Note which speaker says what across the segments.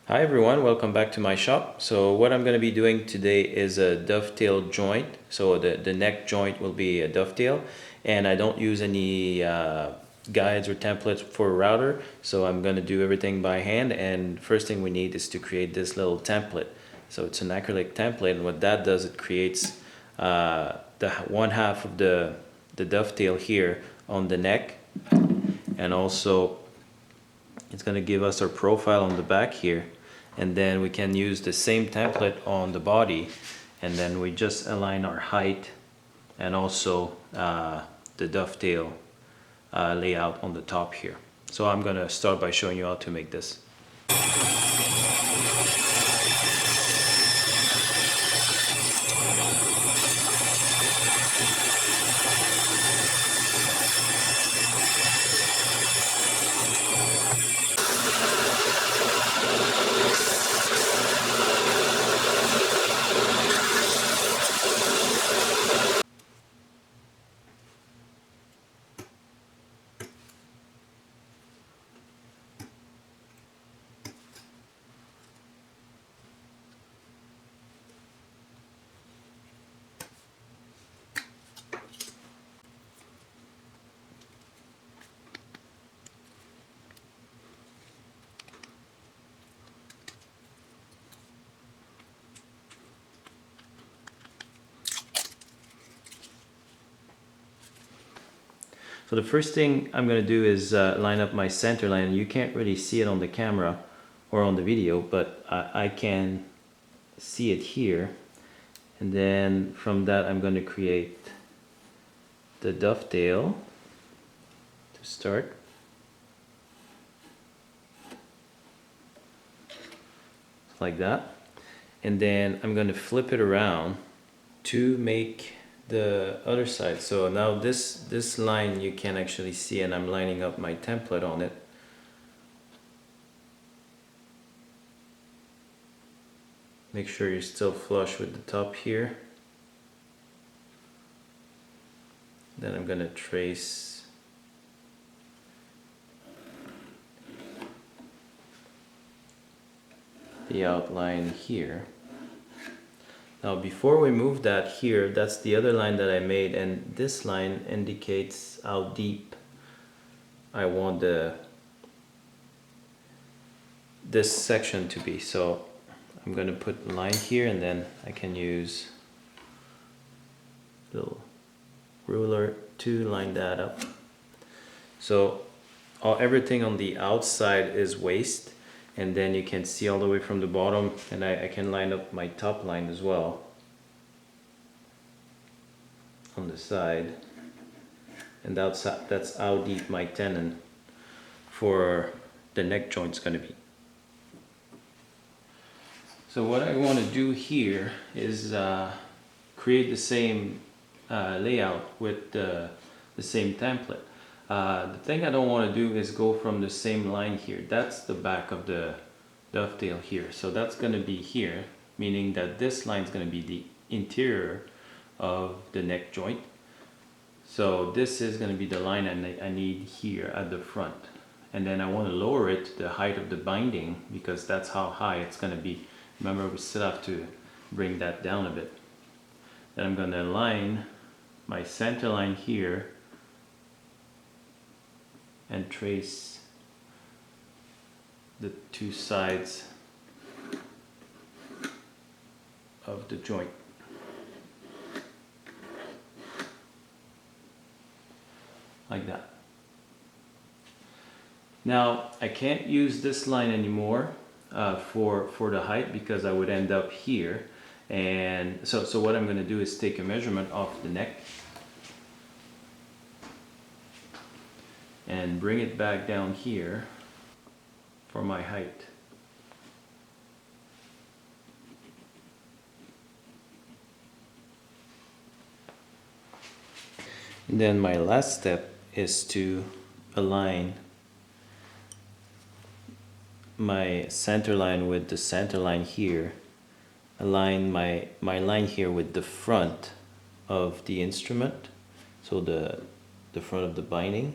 Speaker 1: Hi everyone, welcome back to my shop. So what I'm going to be doing today is a dovetail joint. So the neck joint will be a dovetail, and I don't use any guides or templates for a router, so I'm going to do everything by hand. And first thing we need is to create this little template. So it's an acrylic template, and what that does, it creates the one half of the dovetail here on the neck, and also it's going to give us our profile on the back here, and then we can use the same template on the body, and then we just align our height and also the dovetail layout on the top here. So I'm going to start by showing you how to make this. So the first thing I'm going to do is line up my center line. You can't really see it on the camera or on the video, but I can see it here. And then from that I'm going to create the dovetail to start. Like that. And then I'm going to flip it around to make the other side. So now this line you can actually see, and I'm lining up my template on it. Make sure you're still flush with the top here. Then I'm going to trace the outline here. Now before we move that here, that's the other line that I made, and this line indicates how deep I want this section to be. So I'm going to put a line here, and then I can use a little ruler to line that up. So everything on the outside is waste, and then you can see all the way from the bottom, and I can line up my top line as well on the side, and that's how deep my tenon for the neck joint is going to be. So what I want to do here is create the same layout with the same template. The thing I don't want to do is go from the same line here. That's the back of the dovetail here. So that's going to be here, meaning that this line is going to be the interior of the neck joint. So this is going to be the line I need here at the front. And then I want to lower it to the height of the binding, because that's how high it's going to be. Remember, we still have to bring that down a bit. Then I'm going to align my center line here and trace the two sides of the joint. Like that. Now I can't use this line anymore for the height, because I would end up here. And so what I'm going to do is take a measurement off the neck and bring it back down here for my height. And then my last step is to align my center line with the center line here. Align my line here with the front of the instrument, so the front of the binding.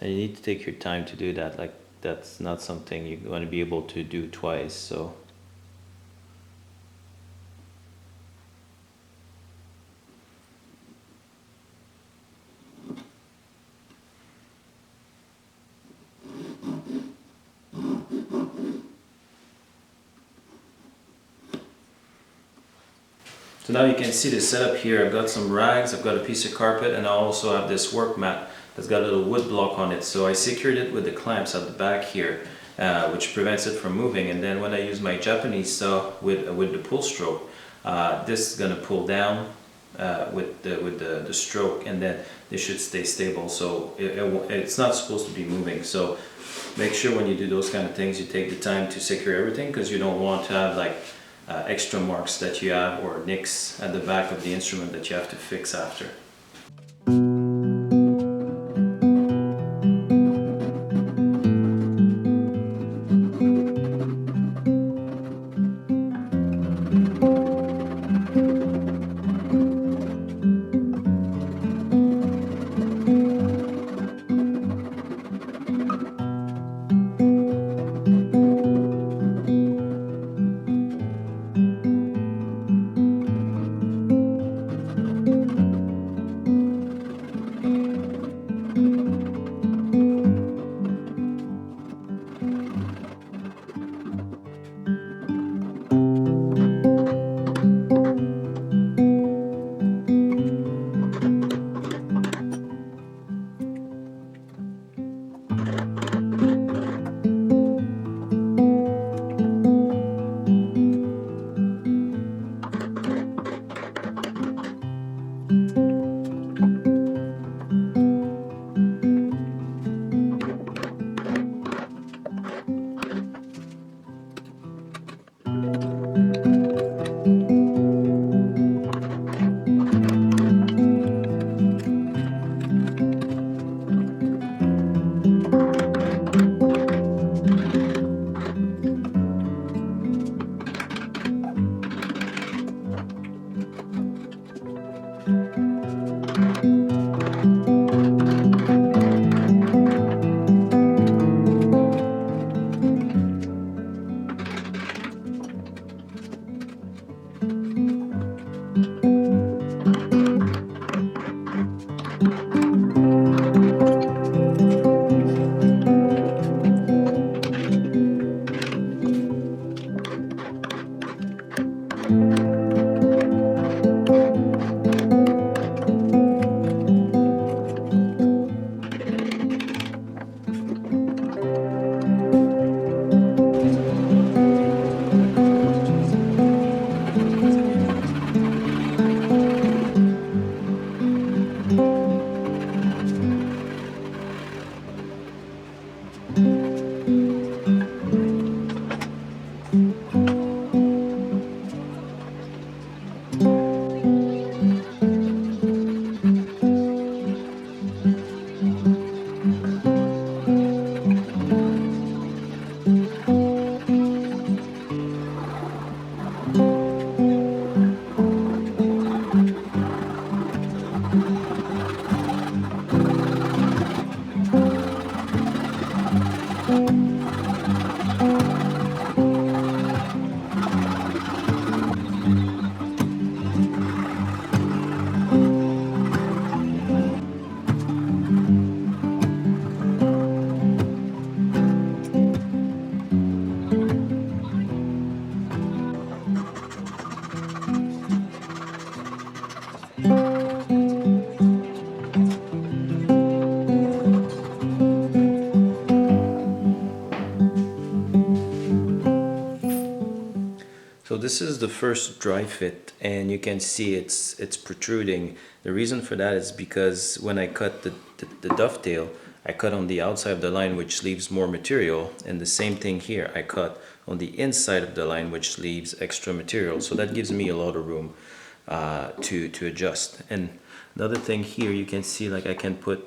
Speaker 1: And you need to take your time to do that. Like, that's not something you're going to be able to do twice, so. So now you can see the setup here. I've got some rags, I've got a piece of carpet, and I also have this work mat that's got a little wood block on it. So I secured it with the clamps at the back here, which prevents it from moving. And then when I use my Japanese saw with the pull stroke, this is gonna pull down with the stroke, and then they should stay stable. So it's not supposed to be moving. So make sure when you do those kind of things, you take the time to secure everything, because you don't want to have like extra marks that you have or nicks at the back of the instrument that you have to fix after. So this is the first dry fit, and you can see it's protruding. The reason for that is because when I cut the dovetail, I cut on the outside of the line, which leaves more material, and the same thing here, I cut on the inside of the line, which leaves extra material. So that gives me a lot of room to adjust. And another thing here, you can see like I can put,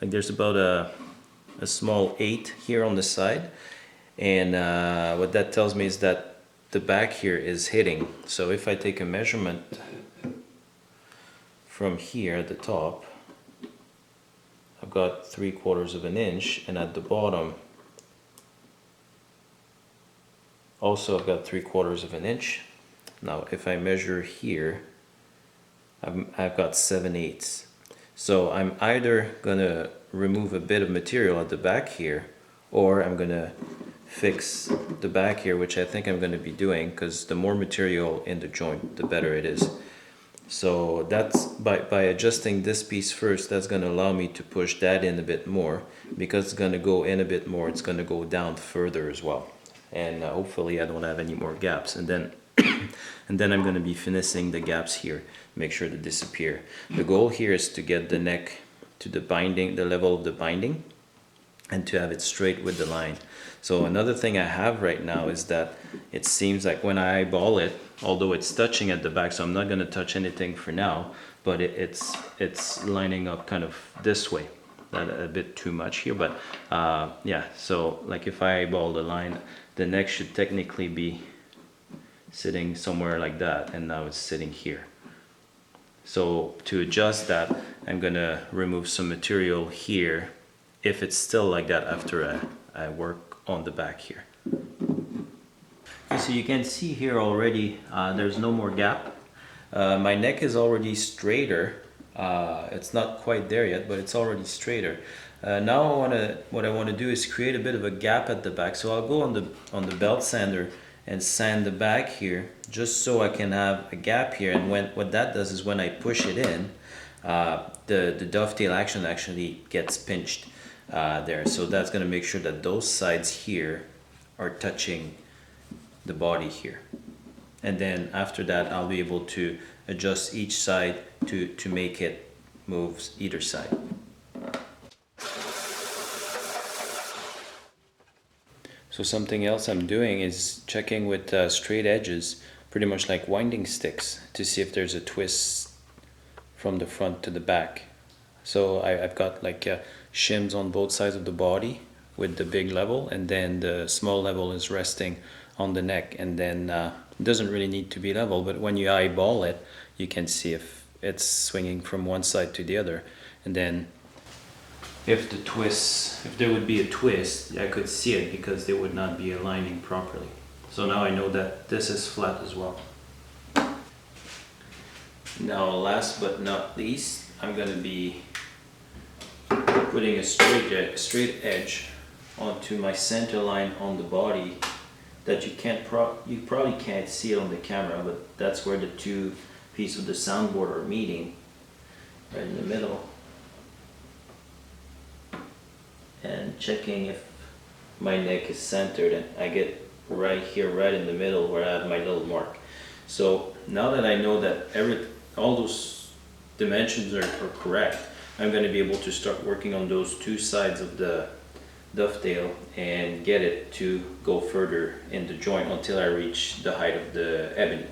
Speaker 1: like there's about a small 8 here on the side, and what that tells me is that the back here is hitting. So if I take a measurement from here at the top, I've got 3/4 of an inch, and at the bottom also I've got 3/4 of an inch. Now if I measure here, I've got 7/8. So I'm either gonna remove a bit of material at the back here, or I'm gonna fix the back here, which I think I'm gonna be doing, because the more material in the joint, the better it is. So that's by adjusting this piece first, that's gonna allow me to push that in a bit more. Because it's gonna go in a bit more, it's gonna go down further as well. And hopefully I don't have any more gaps. And then and then I'm going to be finishing the gaps here, make sure they disappear. The goal here is to get the neck to the binding, the level of the binding, and to have it straight with the line. So another thing I have right now is that it seems like when I eyeball it, although it's touching at the back, so I'm not going to touch anything for now, but it's lining up kind of this way. Not a bit too much here, but yeah, so like if I eyeball the line, the neck should technically be sitting somewhere like that, and now it's sitting here. So to adjust that, I'm gonna remove some material here if it's still like that after I work on the back here. Okay, so you can see here already there's no more gap. My neck is already straighter. It's not quite there yet, but it's already straighter. Now what I want to do is create a bit of a gap at the back. So I'll go on the belt sander and sand the back here, just so I can have a gap here. And what that does is when I push it in, the dovetail action actually gets pinched there. So that's going to make sure that those sides here are touching the body here. And then after that, I'll be able to adjust each side to make it move either side. So something else I'm doing is checking with straight edges, pretty much like winding sticks, to see if there's a twist from the front to the back. So I've got like shims on both sides of the body with the big level, and then the small level is resting on the neck, and then it doesn't really need to be level, but when you eyeball it, you can see if it's swinging from one side to the other. And then if there would be a twist, I could see it because they would not be aligning properly. So now I know that this is flat as well. Now last but not least, I'm going to be putting a straight edge onto my center line on the body that you probably can't see it on the camera, but that's where the two pieces of the soundboard are meeting, right in the middle. And checking if my neck is centered, and I get right here, right in the middle where I have my little mark. So now that I know that all those dimensions are correct, I'm going to be able to start working on those two sides of the dovetail and get it to go further in the joint until I reach the height of the ebony.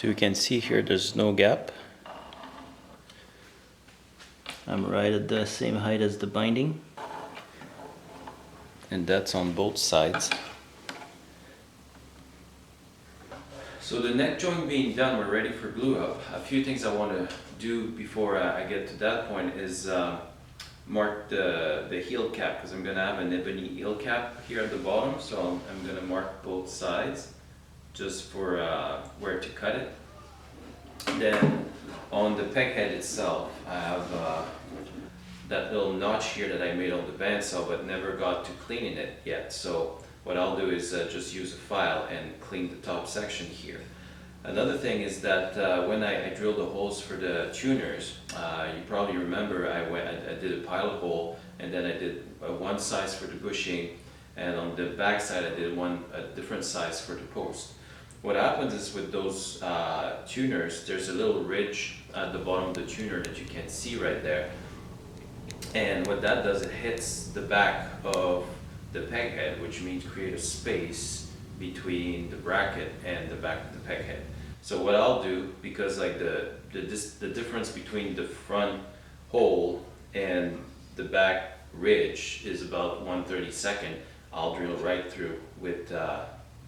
Speaker 1: So you can see here there's no gap. I'm right at the same height as the binding, and that's on both sides. So the neck joint being done, we're ready for glue up. A few things I want to do before I get to that point is mark the heel cap, because I'm going to have an ebony heel cap here at the bottom, so I'm going to mark both sides just for where to cut it. Then on the peg head itself, I have that little notch here that I made on the bandsaw but never got to cleaning it yet. So what I'll do is just use a file and clean the top section here. Another thing is that when I drilled the holes for the tuners, you probably remember I did a pilot hole, and then I did one size for the bushing, and on the back side I did a different size for the post. What happens is with those tuners, there's a little ridge at the bottom of the tuner that you can see right there. And what that does, it hits the back of the peg head, which means create a space between the bracket and the back of the peg head. So what I'll do, because like the difference between the front hole and the back ridge is about 1/32, I'll drill right through with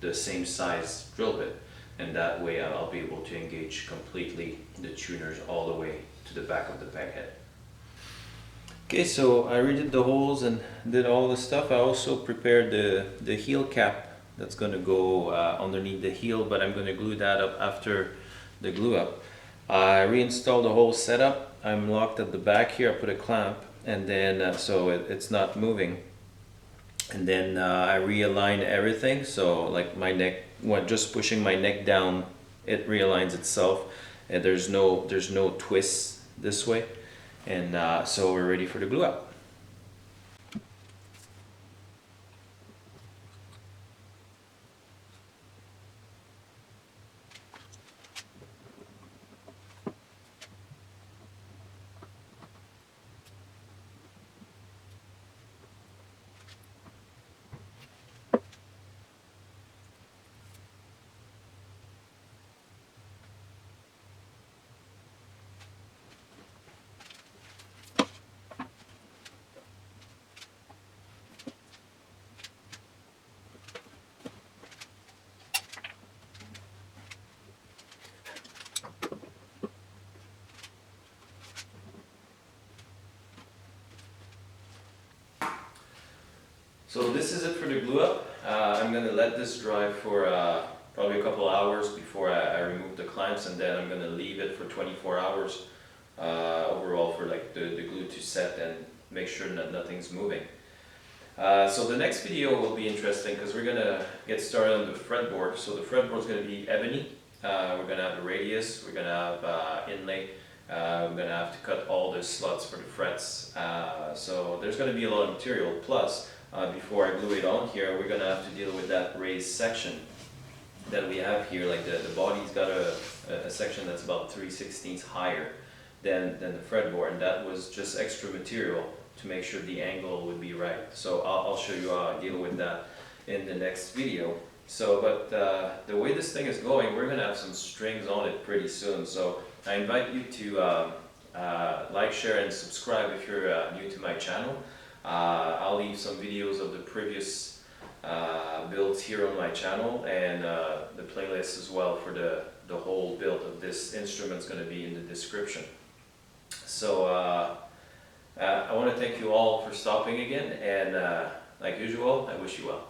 Speaker 1: the same size drill bit, and that way I'll be able to engage completely the tuners all the way to the back of the peg head. Okay, so I redid the holes and did all the stuff. I also prepared the heel cap that's going to go underneath the heel, but I'm going to glue that up after the glue up. I reinstalled the whole setup. I'm locked at the back here. I put a clamp, and then so it's not moving. And then I realigned everything, so like my neck, just pushing my neck down, it realigns itself, and there's no twists this way. And so we're ready for the glue up. So this is it for the glue up. I'm going to let this dry for probably a couple hours before I remove the clamps, and then I'm going to leave it for 24 hours overall for like the glue to set and make sure that nothing's moving. So the next video will be interesting because we're going to get started on the fretboard. So the fretboard is going to be ebony. We're going to have a radius, we're going to have inlay. We're going to have to cut all the slots for the frets. So there's going to be a lot of material. Plus, before I glue it on here, we're going to have to deal with that raised section that we have here. Like the body's got a section that's about 3/16 higher than the fretboard, and that was just extra material to make sure the angle would be right. So I'll show you how I deal with that in the next video. So, but the way this thing is going, we're going to have some strings on it pretty soon. So I invite you to like, share, and subscribe if you're new to my channel. I'll leave some videos of the previous builds here on my channel, and the playlist as well for the whole build of this instrument is going to be in the description. So I want to thank you all for stopping again, and like usual, I wish you well.